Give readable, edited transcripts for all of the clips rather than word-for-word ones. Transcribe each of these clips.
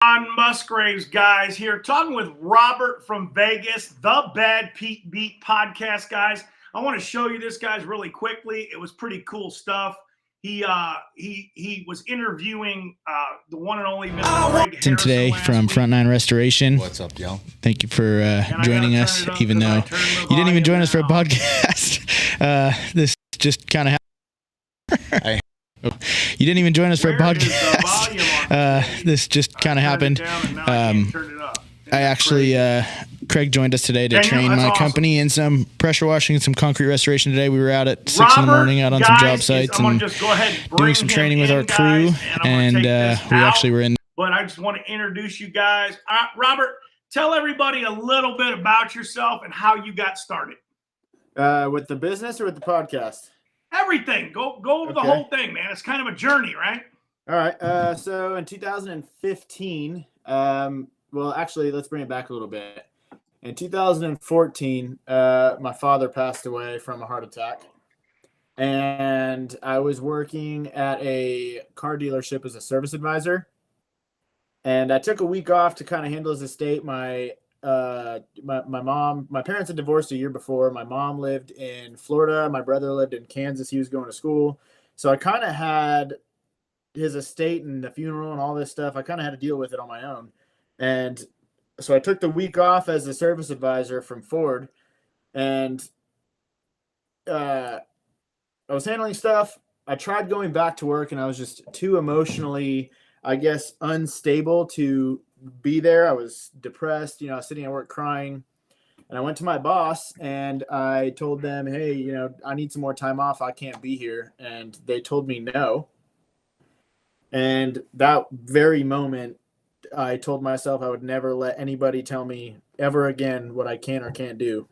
On Musgraves, guys, here talking with Robert from Vegas, the Bad Pete Beat podcast, guys. I want to show you this, guys, really quickly. It was pretty cool stuff. He was interviewing the one and only Mr. Greg Harrison today from week. Front Nine Restoration. What's up, y'all? Thank you for joining us, even though you didn't even join us for a podcast. This just kind of happened. You didn't even join us for a podcast. This just kind of happened. I actually, Craig joined us today to train my company in some pressure washing and some concrete restoration today. We were out at 6 in the morning out on some job sites and doing some training with our crew, and we actually were in. But I just want to introduce you guys. Robert, tell everybody a little bit about yourself and how you got started. With the business or with the podcast? Everything. Go over the whole thing, man. It's kind of a journey, right? All right. So in 2015, well, actually, let's bring it back a little bit. In 2014, my father passed away from a heart attack. And I was working at a car dealership as a service advisor. And I took a week off to kind of handle his estate. My parents had divorced a year before. My mom lived in Florida. My brother lived in Kansas. He was going to school. So I kind of had his estate and the funeral and all this stuff. I kind of had to deal with it on my own. And so I took the week off as a service advisor from Ford, and I was handling stuff. I tried going back to work, and I was just too emotionally, I guess, unstable to be there. I was depressed. I was sitting at work crying, and I went to my boss and I told them, hey, I need some more time off. I can't be here. And they told me no. And that very moment, I told myself I would never let anybody tell me ever again what I can or can't do.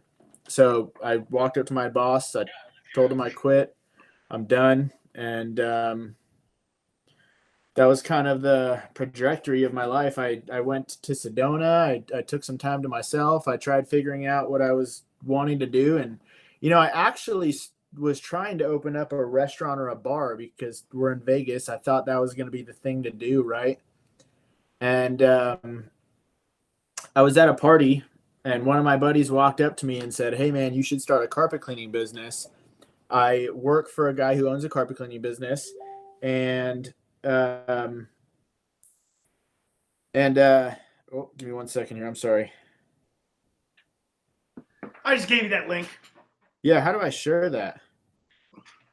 So I walked up to my boss. I told him I quit. I'm done. And that was kind of the trajectory of my life. I went to Sedona. I took some time to myself. I tried figuring out what I was wanting to do. And, I actually was trying to open up a restaurant or a bar because we're in Vegas. I thought that was going to be the thing to do, right? And I was at a party, and one of my buddies walked up to me and said, hey, man, you should start a carpet cleaning business. I work for a guy who owns a carpet cleaning business, and oh, give me 1 second here. I'm sorry. I just gave you that link. Yeah, how do I share that?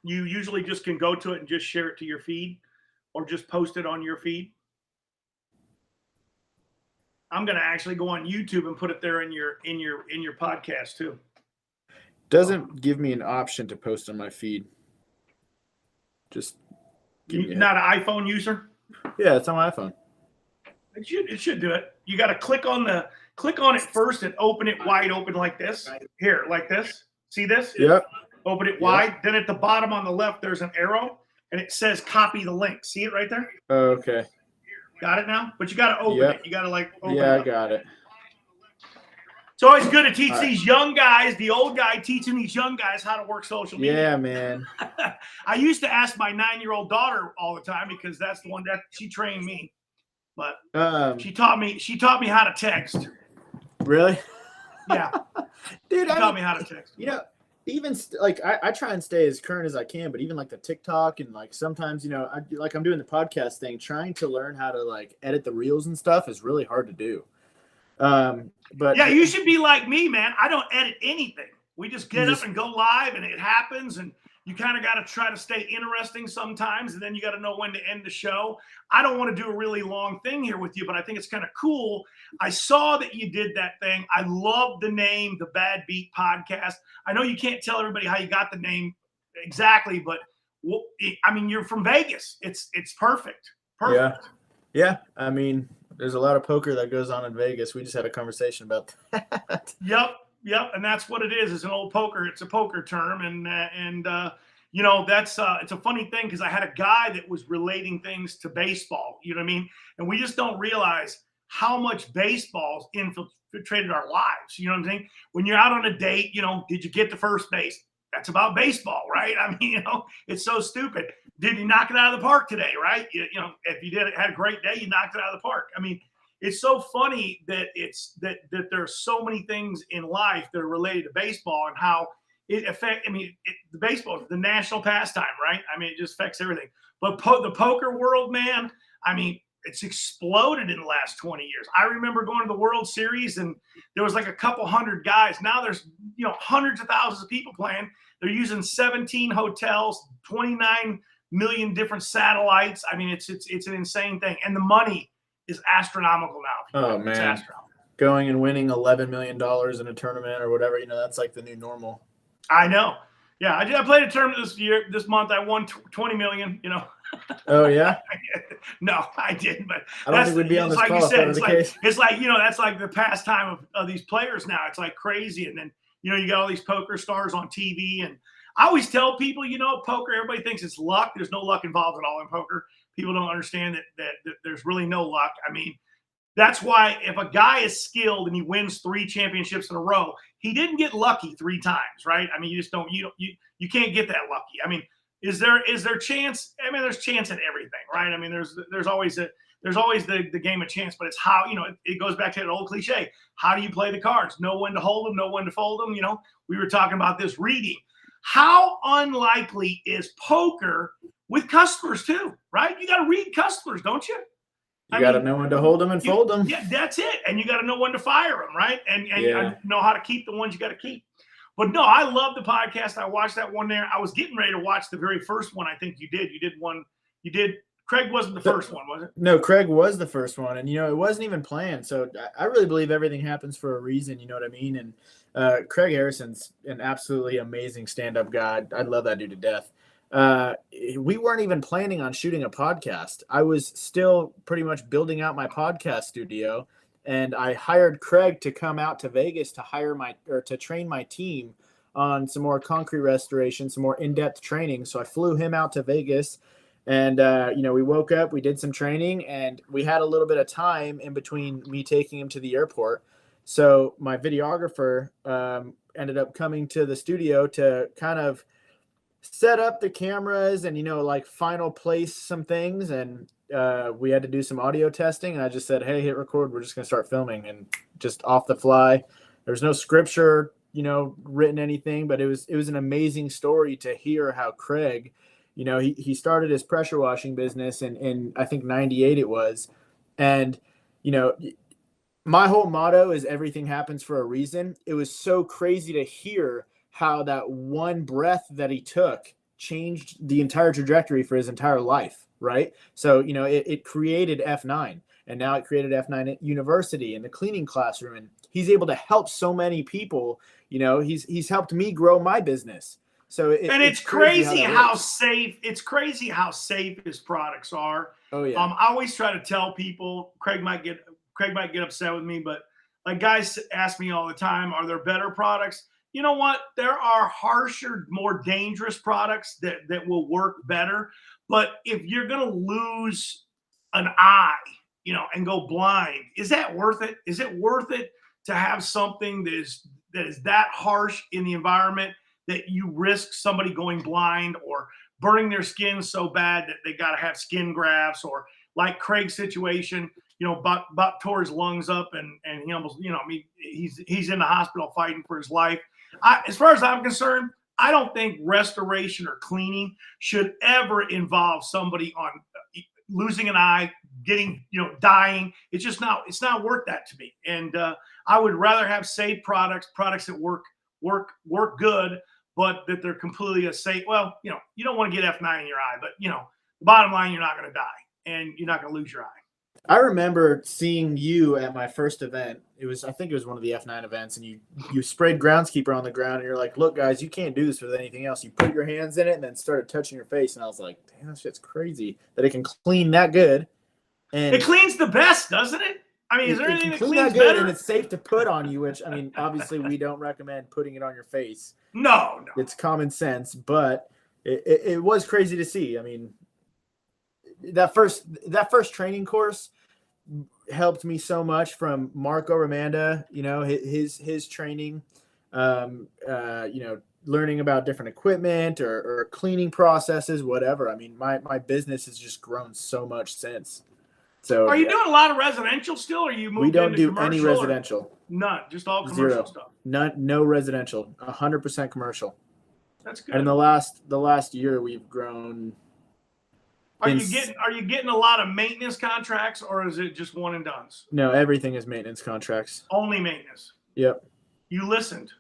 You usually just can go to it and just share it to your feed, or just post it on your feed. I'm going to actually go on YouTube and put it there in your podcast too. Doesn't give me an option to post on my feed. Just you're not an iPhone user? Yeah, it's on my iPhone. It should do it. You got to click on it first and open it wide open like this. Here, like this. See this? Yep. Open it wide. Then at the bottom on the left, there's an arrow, and it says copy the link. See it right there? Okay. Got it now? But you got to open it. You got to open it. Yeah, I got it. It's always good to teach these young guys, the old guy teaching these young guys how to work social media. Yeah, man. I used to ask my 9-year-old daughter all the time because that's the one that she trained me. But she taught me how to text. Really? Yeah. Dude, she taught me how to text. Even I try and stay as current as I can, but even like the TikTok and sometimes, I'm doing the podcast thing, trying to learn how to edit the reels and stuff is really hard to do. But yeah, you should be like me, man. I don't edit anything. We just get up and go live and it happens. And you kind of got to try to stay interesting sometimes. And then you got to know when to end the show. I don't want to do a really long thing here with you, but I think it's kind of cool. I saw that you did that thing. I love the name, the Bad Beat Podcast. I know you can't tell everybody how you got the name exactly, but I mean, you're from Vegas. It's perfect. Perfect. Yeah. I mean, there's a lot of poker that goes on in Vegas. We just had a conversation about that. Yep, and that's what it is. It's an old poker. It's a poker term, and that's it's a funny thing because I had a guy that was relating things to baseball. You know what I mean? And we just don't realize how much baseball's infiltrated our lives. You know what I'm saying? When you're out on a date, did you get to first base? That's about baseball, right? I mean, it's so stupid. Did you knock it out of the park today, right? If you had a great day, you knocked it out of the park. I mean, it's so funny that that there are so many things in life that are related to baseball and how it affects. I mean, the baseball is the national pastime, right? I mean, it just affects everything. But the poker world, man, I mean, it's exploded in the last 20 years. I remember going to the World Series and there was like a couple hundred guys. Now there's, hundreds of thousands of people playing. They're using 17 hotels, 29 million different satellites. I mean, it's an insane thing. And the money is astronomical now. Oh, man. Going and winning $11 million in a tournament or whatever, that's like the new normal. I know. Yeah, I played a tournament this month. I won 20 million, Oh, yeah? No, I didn't. But I don't think we'd be on this call if that was the case. It's like, that's like the pastime of these players now. It's like crazy. And then, you got all these poker stars on TV. And I always tell people, poker, everybody thinks it's luck. There's no luck involved at all in poker. People don't understand that there's really no luck. I mean, that's why if a guy is skilled and he wins 3 championships in a row, he didn't get lucky 3 times, right? I mean, you just don't, you can't get that lucky. I mean, is there chance? I mean, there's chance in everything, right? I mean, there's always the game of chance, but it's how, it goes back to that old cliche. How do you play the cards? Know when to hold them, know when to fold them. We were talking about this reading. How unlikely is poker with customers too, right? You got to read customers, don't you? You got to know when to hold them and fold them. Yeah, that's it. And you got to know when to fire them, right? And know how to keep the ones you got to keep. But no, I love the podcast. I watched that one there. I was getting ready to watch the very first one. I think you did. You did one. You did. Craig wasn't the first one, was it? No, Craig was the first one. And, it wasn't even planned. So I really believe everything happens for a reason. You know what I mean? And Craig Harrison's an absolutely amazing stand-up guy. I love that dude to death. We weren't even planning on shooting a podcast. I was still pretty much building out my podcast studio, and I hired Craig to come out to Vegas to train my team on some more concrete restoration, some more in-depth training. So I flew him out to Vegas, and we woke up, we did some training, and we had a little bit of time in between me taking him to the airport. So my videographer ended up coming to the studio to kind of set up the cameras and, final place some things. And we had to do some audio testing. And I just said, hey, hit record. We're just going to start filming, and just off the fly. There's no scripture, written anything, but it was an amazing story to hear how Craig, he started his pressure washing business in I think 98 it was. And, my whole motto is everything happens for a reason. It was so crazy to hear how that one breath that he took changed the entire trajectory for his entire life, right? So, it created F9, and now it created F9 University and the cleaning classroom, and he's able to help so many people. He's helped me grow my business. So it's crazy how safe his products are. Oh yeah. I always try to tell people, Craig might get upset with me, but like guys ask me all the time, are there better products? You know what? There are harsher, more dangerous products that will work better. But if you're going to lose an eye, and go blind, is that worth it? Is it worth it to have something that is that harsh in the environment that you risk somebody going blind or burning their skin so bad that they got to have skin grafts, or like Craig's situation, about tore his lungs up and he almost, he's in the hospital fighting for his life. As far as I'm concerned, I don't think restoration or cleaning should ever involve somebody on losing an eye, getting, dying. It's just it's not worth that to me. And I would rather have safe products that work good, but that they're completely safe. Well, you don't want to get F9 in your eye, but the bottom line, you're not going to die and you're not going to lose your eye. I remember seeing you at my first event. I think it was one of the F9 events, and you sprayed Groundskeeper on the ground, and you're like, look, guys, you can't do this with anything else. You put your hands in it and then started touching your face, and I was like, damn, that shit's crazy that it can clean that good. And it cleans the best, doesn't it? I mean, is there anything that cleans that good better? And it's safe to put on you, which, I mean, obviously we don't recommend putting it on your face. No. It's common sense, but it was crazy to see. I mean, that first training course helped me so much, from Marco Ramanda, his training, learning about different equipment or cleaning processes, whatever. I mean, my business has just grown so much since. So are you doing a lot of residential still, or you moved we don't into do commercial, any or residential. none, just all commercial stuff. No residential. 100% commercial. That's good. And in the last year, we've grown. Are you getting a lot of maintenance contracts, or is it just one and dones? No, everything is maintenance contracts. Only maintenance. Yep. You listened.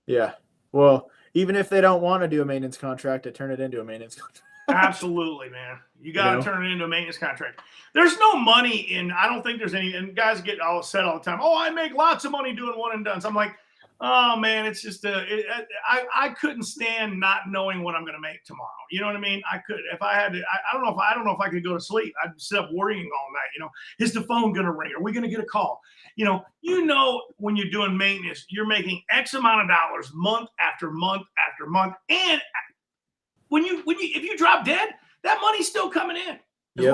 Yeah. Well, even if they don't want to do a maintenance contract, I turn it into a maintenance contract. Absolutely, man. You got to turn it into a maintenance contract. There's no money in, I don't think there's any, and guys get all upset all the time. Oh, I make lots of money doing one and dones. I'm like, oh man, it's just I couldn't stand not knowing what I'm going to make tomorrow. You know what I mean? I could, if I had to, I don't know if I could go to sleep. I'd sit up worrying all night. Is the phone going to ring? Are we going to get a call? When you're doing maintenance, you're making X amount of dollars month after month after month. And if you drop dead, that money's still coming in as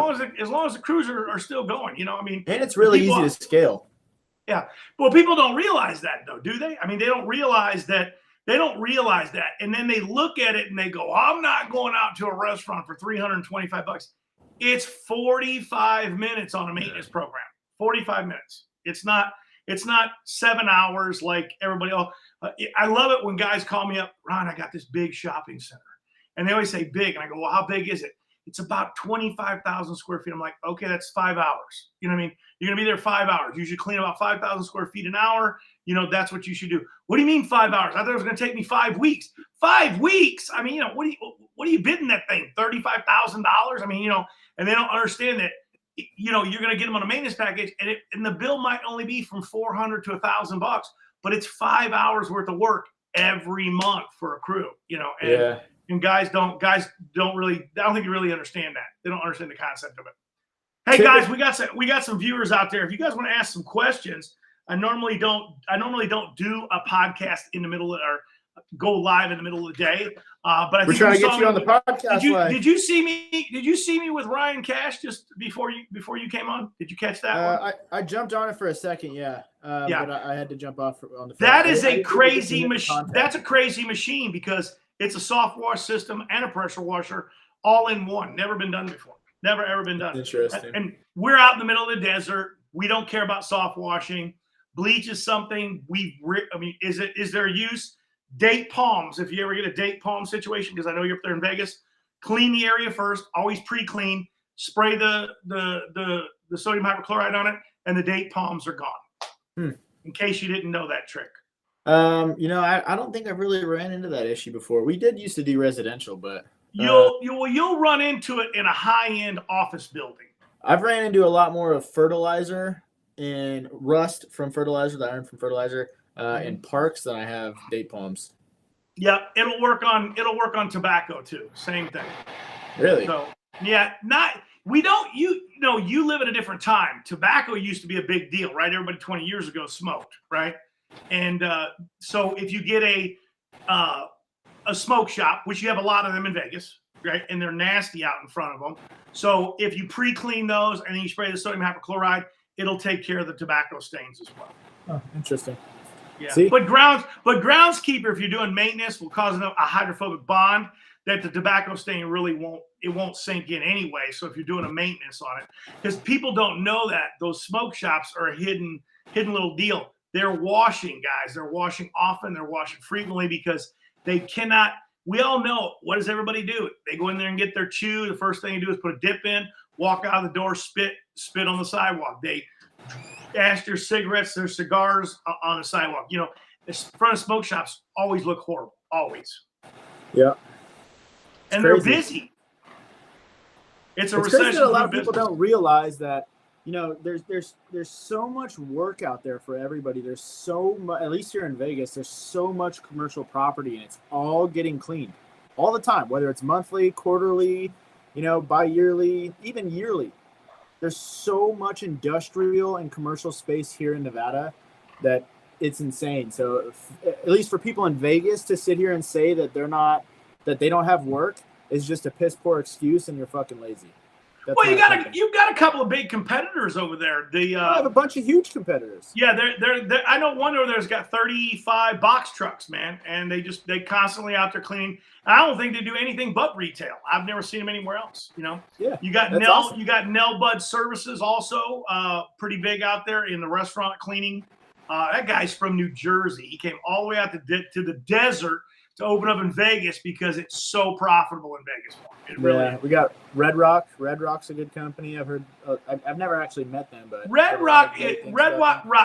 long as the crews are still going. And it's really easy to scale. Yeah. Well, people don't realize that though, do they? They don't realize that. And then they look at it and they go, I'm not going out to a restaurant for $325. It's 45 minutes on a maintenance program. 45 minutes. It's not 7 hours like everybody else. I love it when guys call me up, Ron, I got this big shopping center. And they always say big. And I go, well, how big is it? It's about 25,000 square feet. I'm like, okay, that's 5 hours. You know what I mean? You're going to be there 5 hours. You should clean about 5,000 square feet an hour. That's what you should do. What do you mean 5 hours? I thought it was going to take me 5 weeks. 5 weeks? What are you bidding that thing? $35,000? And they don't understand that, you're going to get them on a maintenance package and the bill might only be from $400 to $1,000, but it's 5 hours worth of work every month for a crew, And guys don't really, I don't think you really understand that. They don't understand the concept of it. Hey guys, we got some viewers out there. If you guys want to ask some questions, I normally don't do a podcast in the middle of, or go live in the middle of the day. But we're trying to get you on the podcast. Did you see me with Ryan Cash just before you came on? Did you catch that one? I jumped on it for a second, yeah. But I had to jump off on the phone. That is a crazy machine. That's a crazy machine because it's a soft wash system and a pressure washer all in one. Never been done before. Never ever been done. Interesting. And we're out in the middle of the desert. We don't care about soft washing. Bleach is something is there use? Date palms. If you ever get a date palm situation, because I know you're up there in Vegas, clean the area first. Always pre-clean. Spray the sodium hypochlorite on it, and the date palms are gone. In case you didn't know that trick. I don't think I've really ran into that issue before. We did used to do residential, but you'll run into it in a high-end office building. I've ran into a lot more of fertilizer and rust from fertilizer, the iron from fertilizer, in parks than I have date palms. Yeah, it'll work on tobacco too. Same thing. Really? So yeah, you live at a different time. Tobacco used to be a big deal, right? Everybody 20 years ago smoked, right? And so if you get a smoke shop, which you have a lot of them in Vegas, right? And they're nasty out in front of them. So if you pre-clean those and then you spray the sodium hypochlorite, it'll take care of the tobacco stains as well. Oh, interesting. Yeah. See? But groundskeeper, if you're doing maintenance, will cause a hydrophobic bond that the tobacco stain really won't sink in anyway. So if you're doing a maintenance on it, because people don't know that those smoke shops are a hidden little deal. They're washing, guys. They're washing often. They're washing frequently because they cannot. We all know, what does everybody do? They go in there and get their chew. The first thing you do is put a dip in, walk out of the door, spit on the sidewalk. They ash their cigarettes, their cigars on the sidewalk. The front of smoke shops always look horrible. Always. Yeah. And they're busy. It's a recession. A lot of people don't realize that, there's so much work out there for everybody. There's so much, at least here in Vegas, there's so much commercial property, and it's all getting cleaned all the time, whether it's monthly, quarterly, bi-yearly, even yearly. There's so much industrial and commercial space here in Nevada that it's insane. So at least for people in Vegas to sit here and say that they don't have work is just a piss poor excuse, and you're fucking lazy. Well, you've got a couple of big competitors over there. I have a bunch of huge competitors. Yeah, they're I know one over there's got 35 box trucks, man, and they constantly out there cleaning. I don't think they do anything but retail. I've never seen them anywhere else. Yeah, you got awesome. You got Nell Bud Services also, pretty big out there in the restaurant cleaning. That guy's from New Jersey. He came all the way out to the desert to open up in Vegas because it's so profitable in Vegas. It really is. We got Red Rock. Red Rock's a good company. I've heard. I've never actually met them, but Red Rock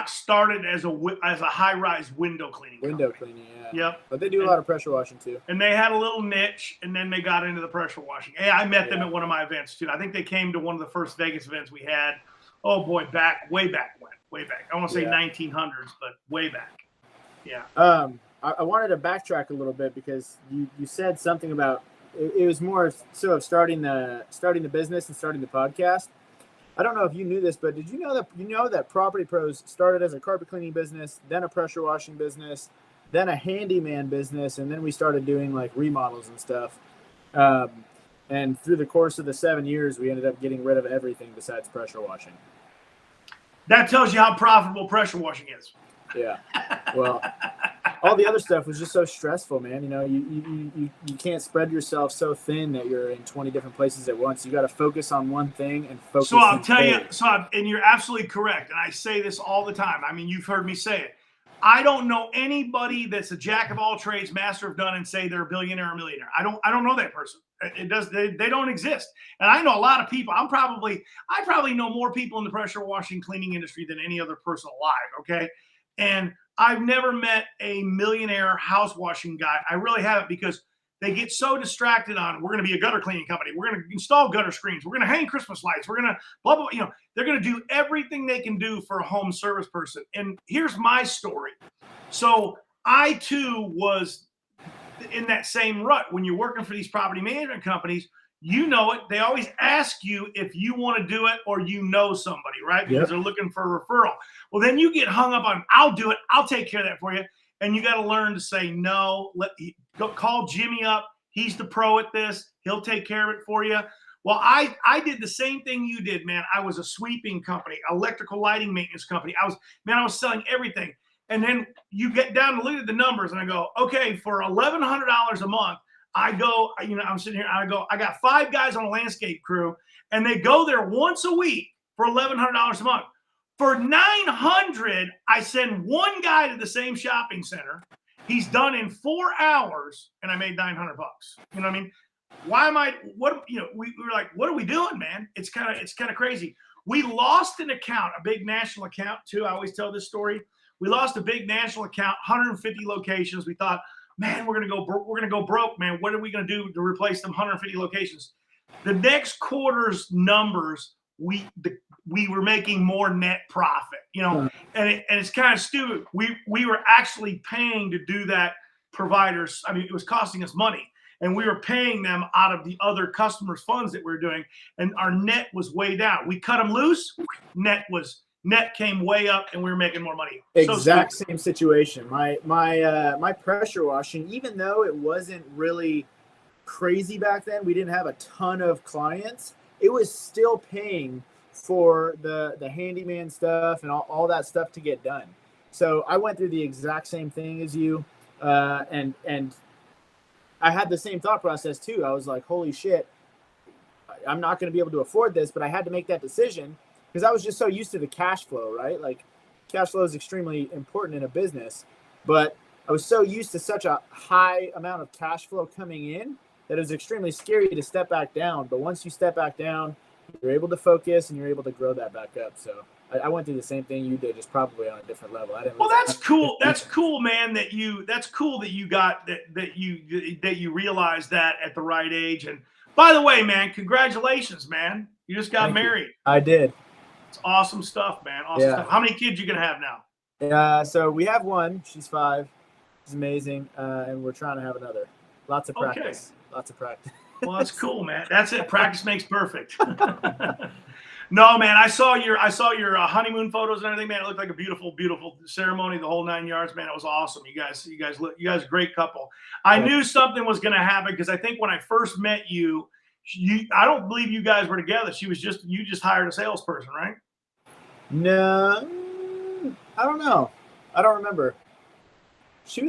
started as a high-rise window cleaning. Window cleaning, yeah. Yep. But they do a lot of pressure washing too. And they had a little niche, and then they got into the pressure washing. Hey, I met them at one of my events too. I think they came to one of the first Vegas events we had. Oh boy, way back. I want to say 1900s, but way back. Yeah. I wanted to backtrack a little bit because you said something about it was more so of starting the business and starting the podcast. I don't know if you knew this, but did you know that Property Pros started as a carpet cleaning business, then a pressure washing business, then a handyman business, and then we started doing like remodels and stuff. And through the course of the 7 years, we ended up getting rid of everything besides pressure washing. That tells you how profitable pressure washing is. Yeah. Well, all the other stuff was just so stressful, man. You can't spread yourself so thin that you're in 20 different places at once. You got to focus on one thing and focus. So I'll tell you, and you're absolutely correct. And I say this all the time. I mean, you've heard me say it. I don't know anybody that's a jack of all trades, master of none, and say they're a billionaire or millionaire. I don't know that person. They don't exist. And I know a lot of people. I probably know more people in the pressure washing cleaning industry than any other person alive. Okay. And I've never met a millionaire house washing guy. I really haven't, because they get so distracted on, we're going to be a gutter cleaning company. We're going to install gutter screens. We're going to hang Christmas lights. We're going to blah, blah, blah. They're going to do everything they can do for a home service person. And here's my story. So I too was in that same rut. When you're working for these property management companies, you know it. They always ask you if you want to do it or somebody, right? Because they're looking for a referral. Well, then you get hung up on, I'll do it. I'll take care of that for you. And you got to learn to say no. Call Jimmy up. He's the pro at this. He'll take care of it for you. Well, I did the same thing you did, man. I was a sweeping company, electrical lighting maintenance company. I was selling everything. And then you get down to look at the numbers, and I go, okay, for $1,100 a month, I go, I'm sitting here, I got 5 guys on a landscape crew, and they go there once a week for $1,100 a month. For $900, I send one guy to the same shopping center. He's done in 4 hours, and I made $900. You know what I mean? We were like, what are we doing, man? It's kind of crazy. We lost an account, a big national account too. I always tell this story. We lost a big national account, 150 locations. We thought, man, we're gonna go broke, man. What are we gonna do to replace them 150 locations? The next quarter's numbers, we were making more net profit, and it's kind of stupid. We were actually paying to do that providers. I mean, it was costing us money, and we were paying them out of the other customers' funds that we were doing, and our net was way down. We cut them loose, net came way up, and we were making more money. Exact same situation. My pressure washing, even though it wasn't really crazy back then, we didn't have a ton of clients, it was still paying for the handyman stuff and all that stuff to get done. So I went through the exact same thing as you, and I had the same thought process too. I was like, holy shit, I'm not going to be able to afford this, but I had to make that decision because I was just so used to the cash flow, right? Like, cash flow is extremely important in a business, but I was so used to such a high amount of cash flow coming in that it was extremely scary to step back down. But once you step back down, you're able to focus and you're able to grow that back up. So I went through the same thing you did, just probably on a different level. Well, that's cool. That's cool, man. That's cool that you got that you realized that at the right age. And by the way, man, congratulations, man. You just got married. I did. It's awesome stuff, man. Awesome stuff. How many kids you gonna have now? So we have one. She's 5. She's amazing, and we're trying to have another. Lots of practice. Lots of practice. Well, that's cool, man. That's it. Practice makes perfect. No, man. I saw your honeymoon photos and everything, man. It looked like a beautiful, beautiful ceremony. The whole 9 yards, man. It was awesome. You guys, a great couple. I knew something was going to happen because I think when I first met you, I don't believe you guys were together. You just hired a salesperson, right? No, I don't know. I don't remember. She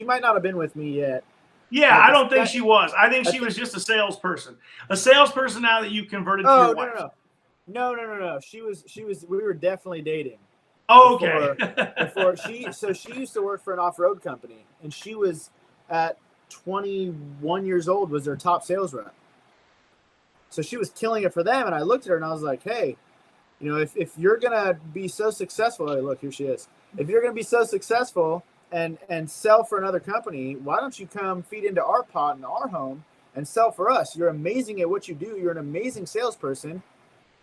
might not have been with me yet. Yeah, I don't think she was. I think she was just a salesperson. A salesperson now that you converted to your wife. No. She was, we were definitely dating. Oh, okay. Before she used to work for an off-road company, and she was at 21 years old, was their top sales rep. So she was killing it for them. And I looked at her and I was like, hey, you know, if you're going to be so successful, hey, look, here she is. If you're going to be so successful and sell for another company, why don't you come feed into our pot in our home and sell for us? You're amazing at what you do. You're an amazing salesperson.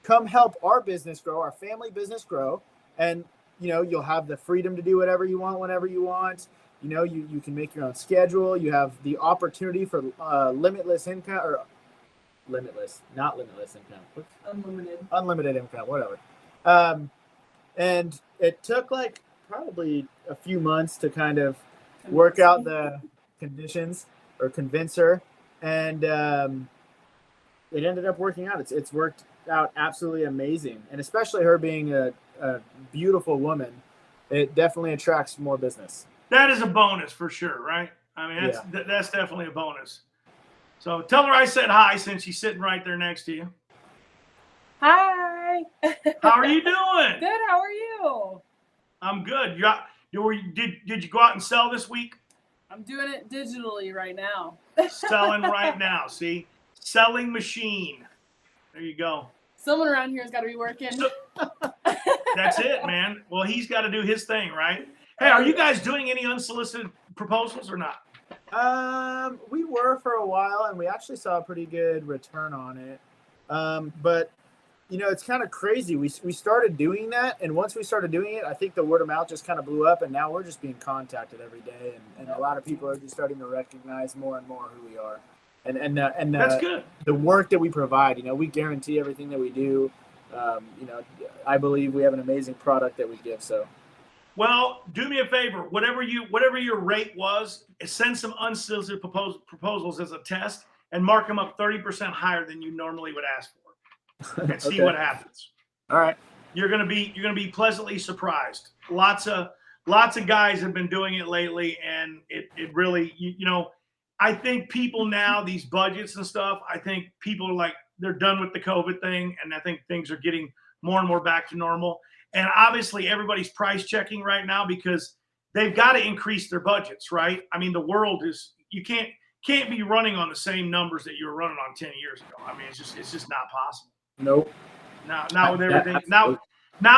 Come help our business grow, our family business grow. And, you know, you'll have the freedom to do whatever you want, whenever you want. You know, you can make your own schedule. You have the opportunity for limitless income, or not limitless income. Unlimited income, whatever. And it took like probably a few months to kind of work out the conditions or convince her. And it ended up working out. It's worked out absolutely amazing. And especially her being a beautiful woman, it definitely attracts more business. That is a bonus for sure, right? I mean, that's definitely a bonus. So tell her I said hi since she's sitting right there next to you. Hi. How are you doing? Good. How are you? I'm good. Did you go out and sell this week? I'm doing it digitally right now. Selling right now. See? Selling machine. There you go. Someone around here has got to be working. That's it, man. Well, he's got to do his thing, right? Hey, are you guys doing any unsolicited proposals or not? We were for a while, and we actually saw a pretty good return on it. But you know, it's kind of crazy. We started doing that, and once we started doing it, I think the word of mouth just kind of blew up, and now we're just being contacted every day, and a lot of people are just starting to recognize more and more who we are, and that's good. The work that we provide. You know, we guarantee everything that we do. You know, I believe we have an amazing product that we give. So. Well, do me a favor. Whatever your rate was, send some unsolicited proposals as a test and mark them up 30% higher than you normally would ask for, and see what happens. All right. You're gonna be pleasantly surprised. Lots of guys have been doing it lately, and it really you know, I think people now, these budgets and stuff, I think people are like, they're done with the COVID thing, and I think things are getting more and more back to normal. And obviously everybody's price checking right now because they've got to increase their budgets, right? I mean, the world is, you can't be running on the same numbers that you were running on 10 years ago. I mean, it's just not possible. Nope. Now with everything, now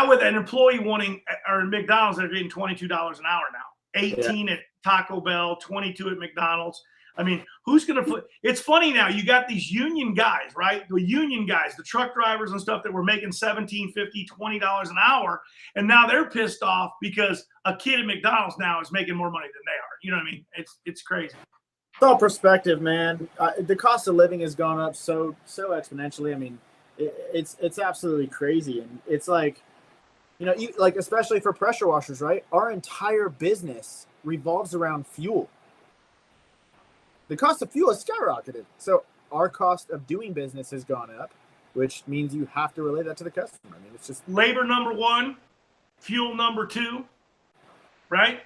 with an employee wanting, or McDonald's, they're getting $22 an hour now, 18 at Taco Bell, 22 at McDonald's. I mean, who's going to – it's funny now. You got these union guys, right? The union guys, the truck drivers and stuff that were making $17, $50, $20 an hour, and now they're pissed off because a kid at McDonald's now is making more money than they are. You know what I mean? It's crazy. It's all perspective, man. The cost of living has gone up so exponentially. I mean, it's absolutely crazy. And it's like, you know, like especially for pressure washers, right? Our entire business revolves around fuel. The cost of fuel has skyrocketed. So our cost of doing business has gone up, which means you have to relay that to the customer. I mean, it's just labor number one, fuel number two, right?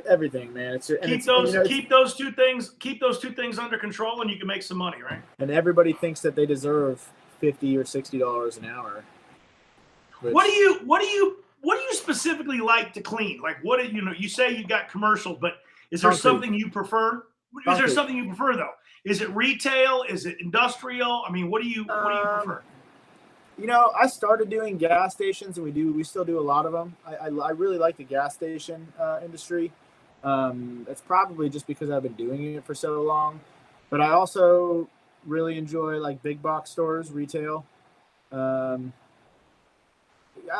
Everything, man. It's keep those two things under control, and you can make some money, right? And everybody thinks that they deserve $50 or $60 an hour. What do you specifically like to clean? Like, what do you know? You say you got commercials, but is there something you prefer? Is there something you prefer though? Is it retail? Is it industrial? I mean, what do you prefer? You know, I started doing gas stations, and we still do a lot of them. I really like the gas station industry. It's probably just because I've been doing it for so long, but I also really enjoy like big box stores, retail. I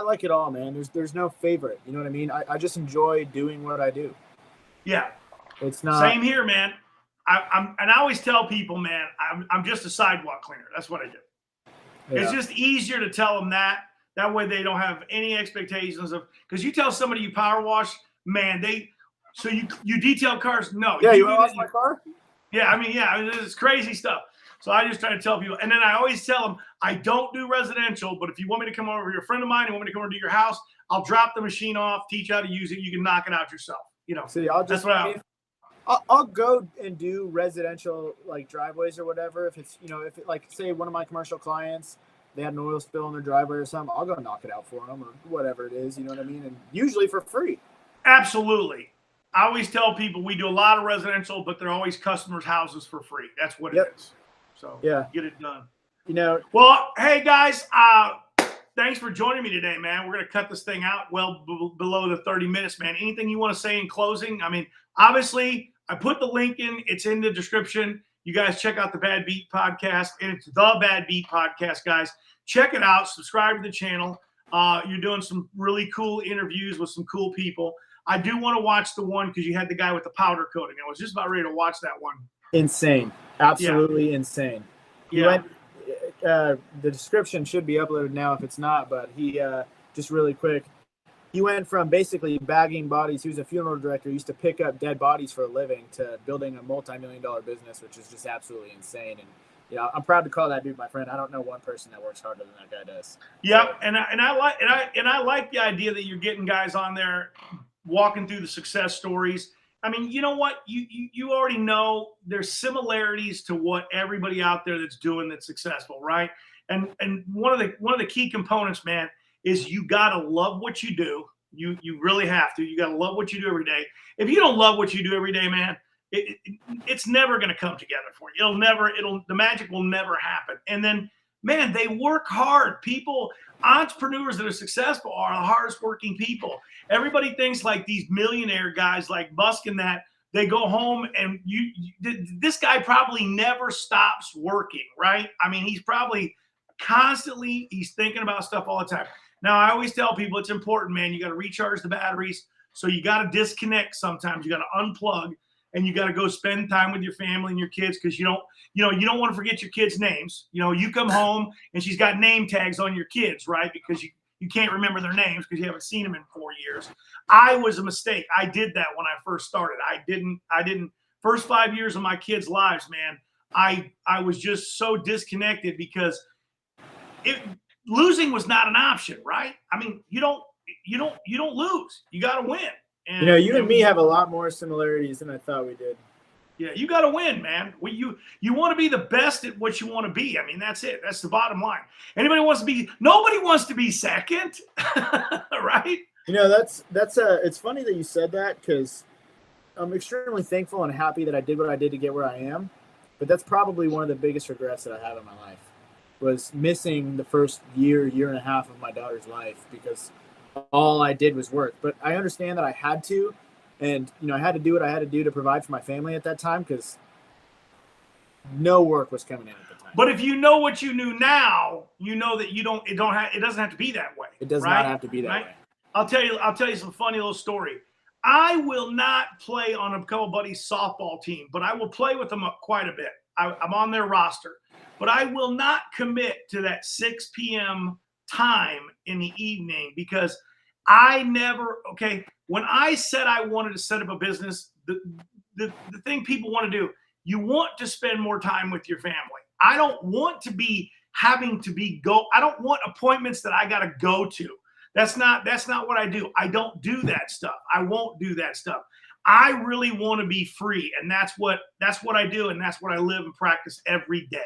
like it all, man. There's no favorite. You know what I mean? I just enjoy doing what I do. Yeah. It's not same here, man. I always tell people, man, I'm just a sidewalk cleaner. That's what I do. Yeah. It's just easier to tell them that. That way they don't have any expectations of, because you tell somebody you power wash, man, so you detail cars. No. Yeah, you want to wash my car? Yeah, I mean, it's crazy stuff. So I just try to tell people. And then I always tell them, I don't do residential, but if you want me to come over, you're a friend of mine, you want me to come over to your house, I'll drop the machine off, teach you how to use it. You can knock it out yourself. See, I'll go and do residential like driveways or whatever. If it's, if it, like, say one of my commercial clients, they had an oil spill in their driveway or something, I'll go knock it out for them or whatever it is. You know what I mean? And usually for free. Absolutely. I always tell people we do a lot of residential, but they're always customers' houses for free. That's what it is. So get it done. Well, hey guys, thanks for joining me today, man. We're going to cut this thing out below the 30 minutes, man. Anything you want to say in closing? I mean, obviously, I put the link in. It's in the description. You guys check out the Bad Beat Podcast, and it's the Bad Beat Podcast, guys. Check it out. Subscribe to the channel. You're doing some really cool interviews with some cool people. I do want to watch the one because you had the guy with the powder coating. I was just about ready to watch that one. Insane. Absolutely insane. Yeah. The description should be uploaded now if it's not, but he just really quick. He went from basically bagging bodies. He was a funeral director. He used to pick up dead bodies for a living to building a multi-million-dollar business, which is just absolutely insane. And I'm proud to call that dude my friend. I don't know one person that works harder than that guy does. Yeah, so. and I like the idea that you're getting guys on there walking through the success stories. I mean, you know what? You already know there's similarities to what everybody out there that's doing that's successful, right? And one of the key components, man, is you gotta love what you do. You really have to. You gotta love what you do every day. If you don't love what you do every day, man, it's never gonna come together for you. The magic will never happen. And then, man, they work hard. Entrepreneurs that are successful are the hardest working people. Everybody thinks like these millionaire guys like Musk and that, they go home and this guy probably never stops working, right? I mean, he's probably constantly, he's thinking about stuff all the time. Now, I always tell people it's important, man. You got to recharge the batteries. So you got to disconnect sometimes. You got to unplug and you got to go spend time with your family and your kids because you don't want to forget your kids' names. You come home and she's got name tags on your kids, right? Because you can't remember their names because you haven't seen them in 4 years. I was a mistake. I did that when I first started. I didn't first 5 years of my kids' lives, man. I was just so disconnected because losing was not an option, right? I mean, you don't lose. You got to win. And, you and me have a lot more similarities than I thought we did. Yeah, you got to win, man. You want to be the best at what you want to be. I mean, that's it. That's the bottom line. Nobody wants to be second, right? It's funny that you said that because I'm extremely thankful and happy that I did what I did to get where I am. But that's probably one of the biggest regrets that I have in my life was missing the first year and a half of my daughter's life because all I did was work. But I understand that I had to. And, I had to do what I had to do to provide for my family at that time because no work was coming in at the time. But if you know what you knew now, you know that it doesn't have to be that way. It does not have to be that way. I'll tell you some funny little story. I will not play on a couple buddies' softball team, but I will play with them quite a bit. I'm on their roster. But I will not commit to that 6 p.m. time in the evening because when I said I wanted to set up a business, the thing people want to do, you want to spend more time with your family. I don't want to be I don't want appointments that I got to go to. That's not what I do. I don't do that stuff. I won't do that stuff. I really want to be free. And that's what I do. And that's what I live and practice every day.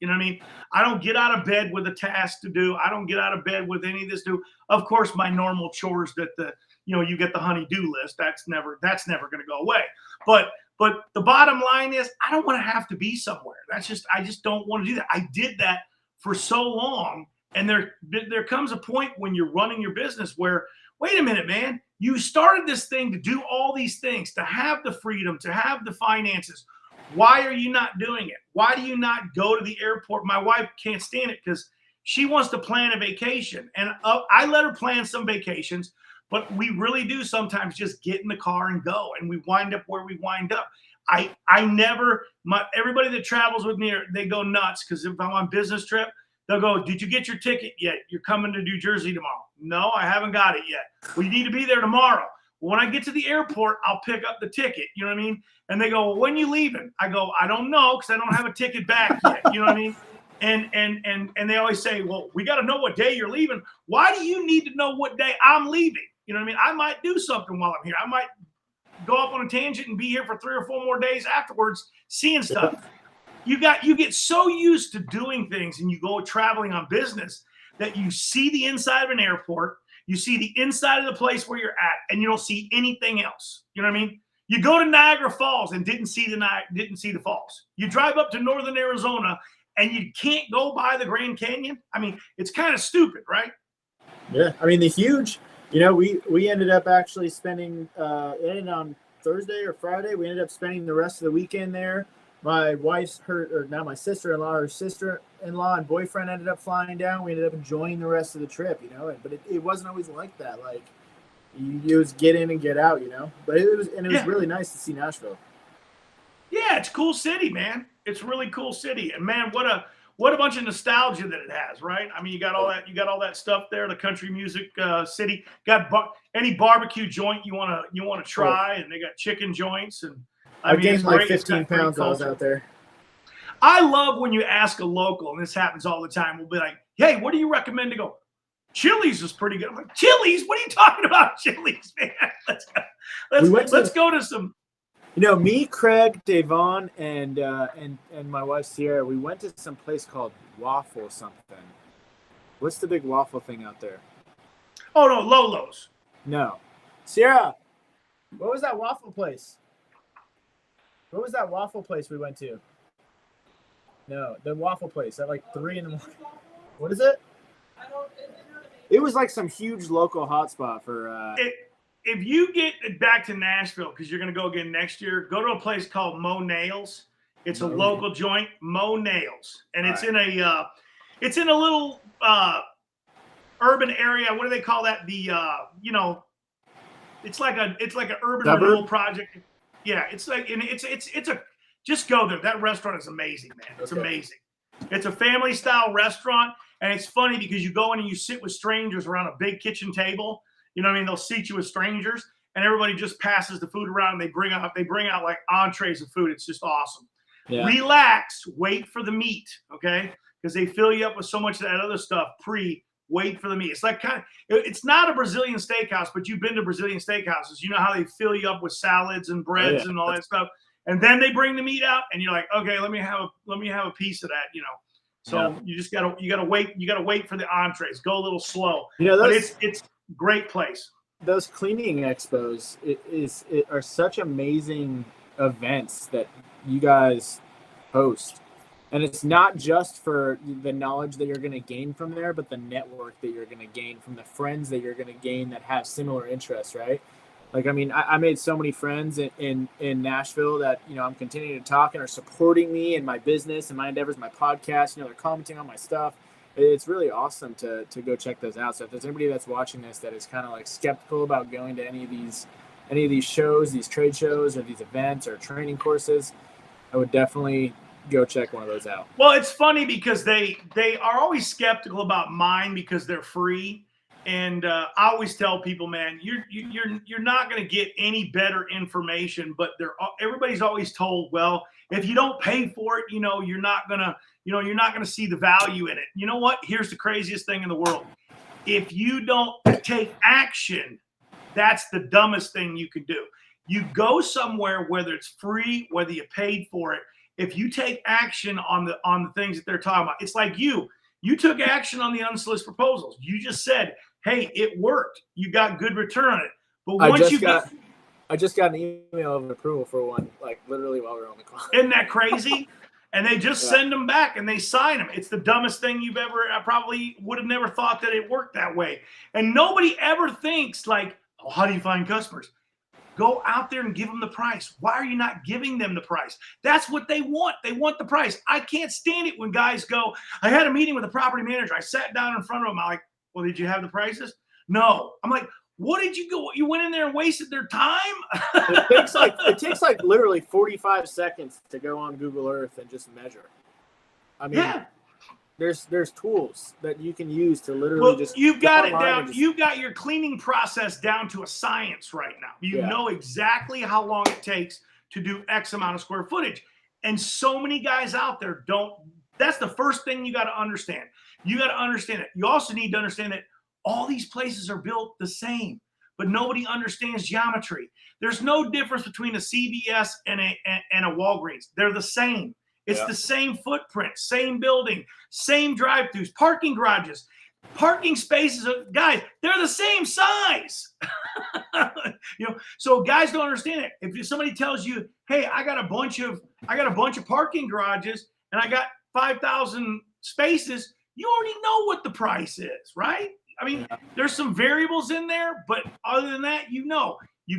You know what I mean? I don't get out of bed with a task to do. I don't get out of bed with any of this to do. Of course, my normal chores that you get the honey-do list. That's never going to go away. But the bottom line is I don't want to have to be somewhere. I just don't want to do that. I did that for so long. And there comes a point when you're running your business where, wait a minute, man, you started this thing to do all these things, to have the freedom, to have the finances. Why are you not doing it? Why do you not go to the airport? My wife can't stand it because she wants to plan a vacation. And I let her plan some vacations, but we really do sometimes just get in the car and go. And we wind up where we wind up. Everybody that travels with me, they go nuts because if I'm on business trip, they'll go, did you get your ticket yet? You're coming to New Jersey tomorrow. No, I haven't got it yet. Well, you need to be there tomorrow. When I get to the airport, I'll pick up the ticket. You know what I mean? And they go, well, when you leaving? I go, I don't know, because I don't have a ticket back yet. You know what I mean? And they always say, well, we got to know what day you're leaving. Why do you need to know what day I'm leaving? You know what I mean? I might do something while I'm here. I might go off on a tangent and be here for 3 or 4 more days afterwards, seeing stuff. You get so used to doing things, and you go traveling on business that you see the inside of an airport, you see the inside of the place where you're at, and you don't see anything else. You know what I mean? You go to Niagara Falls and didn't see the falls. You drive up to northern Arizona and you can't go by the Grand Canyon. I mean, it's kind of stupid, right? Yeah, I mean, the huge. We ended up actually spending on Thursday or Friday. We ended up spending the rest of the weekend there. My wife's my sister-in-law, her sister-in-law and boyfriend ended up flying down. We ended up enjoying the rest of the trip, but it wasn't always like that. Like, you was get in and get out, But it was really nice to see Nashville. Yeah, it's a cool city, man. It's a really cool city, and man, what a bunch of nostalgia that it has, right? I mean, you got all that stuff there. The country music city got any barbecue joint you want to try, and they got chicken joints, and I gained like 15 pounds while I was out there. I love when you ask a local, and this happens all the time. We'll be like, "Hey, what do you recommend to go?" Chili's is pretty good. I'm like, Chili's? What are you talking about, Chili's, man? Let's go to some. Me, Craig, Devon, and my wife Sierra, we went to some place called Waffle something. What's the big waffle thing out there? Oh no, Lolo's. No, Sierra. What was that waffle place? What was that waffle place we went to? No, the waffle place at like 3 a.m. What is it? It was like some huge local hotspot for. If you get back to Nashville, because you're going to go again next year, go to a place called Mo Nails. It's a local joint, Mo Nails, and it's in a little urban area. What do they call that? It's like an urban renewal project. Yeah, it's a just go there. That restaurant is amazing, man. It's amazing. It's a family style restaurant, and it's funny because you go in and you sit with strangers around a big kitchen table. You know what I mean? They'll seat you with strangers, and everybody just passes the food around. And they bring out like entrees of food. It's just awesome. Yeah. Relax, wait for the meat, okay? Because they fill you up with so much of that other stuff. Wait for the meat. It's like it's not a Brazilian steakhouse, but you've been to Brazilian steakhouses. You know how they fill you up with salads and breads and all that stuff, and then they bring the meat out, and you're like, okay, let me have a piece of that, So you just gotta wait. You gotta wait for the entrees. Go a little slow. But it's great place. Those cleaning expos are such amazing events that you guys host. And it's not just for the knowledge that you're going to gain from there, but the network that you're going to gain from the friends that you're going to gain that have similar interests, right? Like, I mean, I made so many friends in Nashville that, I'm continuing to talk and are supporting me in my business and my endeavors, my podcast. They're commenting on my stuff. It's really awesome to go check those out. So if there's anybody that's watching this that is kind of like skeptical about going to any of these shows, these trade shows or these events or training courses, I would definitely go check one of those out. Well, it's funny because they are always skeptical about mine because they're free. And I always tell people, man, you're not going to get any better information, but everybody's always told, well, if you don't pay for it, you're not going to see the value in it. You know what? Here's the craziest thing in the world. If you don't take action, that's the dumbest thing you can do. You go somewhere, whether it's free, whether you paid for it. If you take action on the things that they're talking about, it's like you took action on the unsolicited proposals. You just said, hey, it worked. You got good return on it. But once I just got an email of approval for one, like literally while we were on the call. Isn't that crazy? And they just send them back and they sign them. It's the dumbest thing you've ever. I probably would have never thought that it worked that way. And nobody ever thinks like, oh, how do you find customers? Go out there and give them the price. Why are you not giving them the price? That's what they want. They want the price. I can't stand it when guys go, I had a meeting with a property manager. I sat down in front of him. I'm like, well, did you have the prices? No. I'm like, what did you go? You went in there and wasted their time? It takes like literally 45 seconds to go on Google Earth and just measure. I mean, there's tools that you can use to literally just. You've got it down. You've got your cleaning process down to a science right now. You know exactly how long it takes to do X amount of square footage. And so many guys out there don't. That's the first thing you got to understand. You got to understand it. You also need to understand that all these places are built the same, but nobody understands geometry. There's no difference between a CVS and a Walgreens. They're the same. It's the same footprint, same building, same drive-throughs, parking garages, parking spaces. Guys, they're the same size. So guys don't understand it. If somebody tells you, "Hey, I got a bunch of parking garages and I got 5,000 spaces," you already know what the price is, right? I mean, there's some variables in there, but other than that, you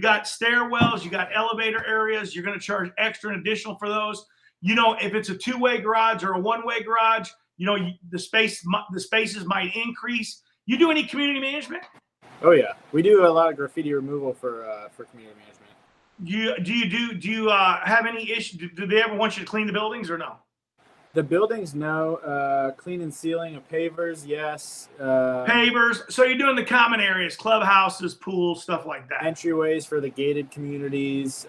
got stairwells, you got elevator areas. You're going to charge extra and additional for those. If it's a two-way garage or a one-way garage, the spaces might increase. You do any community management? Oh yeah, we do a lot of graffiti removal for community management. Do you have any issue? Do they ever want you to clean the buildings or no? The buildings, no. Clean and sealing of pavers, yes. Pavers. So you're doing the common areas, clubhouses, pools, stuff like that. Entryways for the gated communities.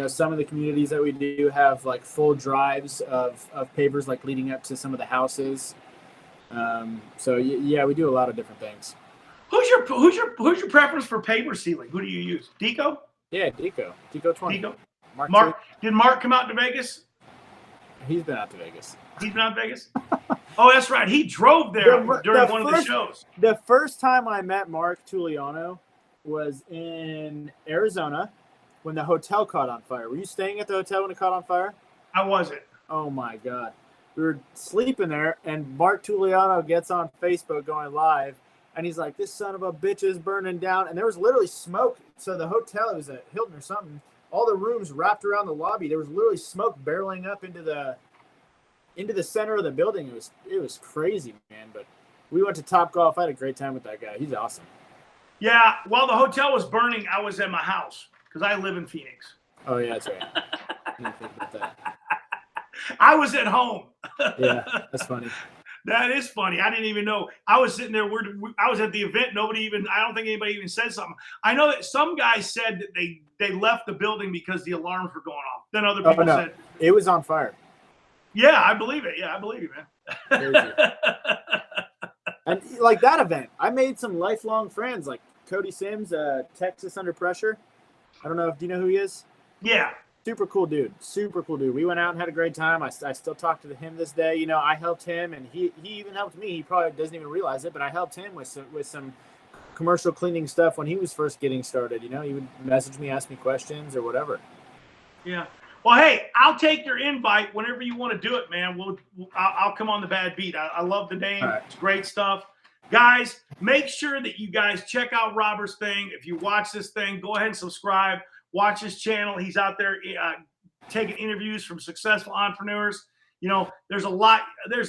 Some of the communities that we do have like full drives of pavers, like leading up to some of the houses. We do a lot of different things. Who's your preference for paver sealing? Who do you use? Deco? Yeah, Deco 20. Deco. Mark. Did Mark come out to Vegas? He's been out to Vegas. He's been out to Vegas? Oh, that's right. He drove there during one of the shows. The first time I met Mark Tuliano was in Arizona when the hotel caught on fire. Were you staying at the hotel when it caught on fire? I wasn't. Oh, my God. We were sleeping there, and Mark Tuliano gets on Facebook going live, and he's like, "This son of a bitch is burning down." And there was literally smoke. So the hotel, it was at Hilton or something, all the rooms wrapped around the lobby. There was literally smoke barreling up into the center of the building. It was crazy, man. But we went to Topgolf. I had a great time with that guy. He's awesome. Yeah, while the hotel was burning, I was at my house because I live in Phoenix. Oh yeah, that's right. I didn't think about that. I was at home. Yeah, that's funny. That is funny. I didn't even know. I was sitting there. I was at the event. I don't think anybody even said something. I know that some guys said that they left the building because the alarms were going off. Then other people said it was on fire. Yeah, I believe it. Yeah, I believe you, man. And like that event, I made some lifelong friends, like Cody Sims, Texas Under Pressure. I don't know do you know who he is? Yeah. Super cool dude. We went out and had a great time. I still talk to him this day. I helped him, and he even helped me. He probably doesn't even realize it, but I helped him with some commercial cleaning stuff when he was first getting started. He would message me, ask me questions or whatever. Yeah. Well, hey, I'll take your invite whenever you want to do it, man. I'll come on the Bad Beat. I love the name. Right. It's great stuff. Guys, make sure that you guys check out Robert's thing. If you watch this thing, go ahead and subscribe. Watch his channel. He's out there taking interviews from successful entrepreneurs. There's a lot.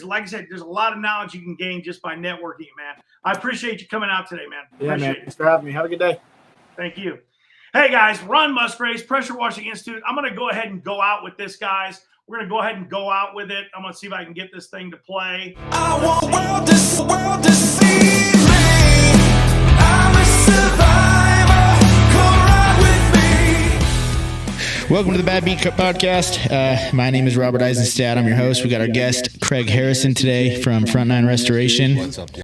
Like I said, there's a lot of knowledge you can gain just by networking, man. I appreciate you coming out today, man. Yeah, man. Thanks for having me. Have a good day. Thank you. Hey, guys, Ron Musgraves, Pressure Washing Institute. I'm going to go ahead and go out with this, guys. We're going to go ahead and go out with it. I'm going to see if I can get this thing to play. I want world to see me. I'm a survivor. Welcome to the Bad Beat Podcast. My name is Robert Eisenstadt. I'm your host. We got our guest, Craig Harrison, today from Front Nine Restoration.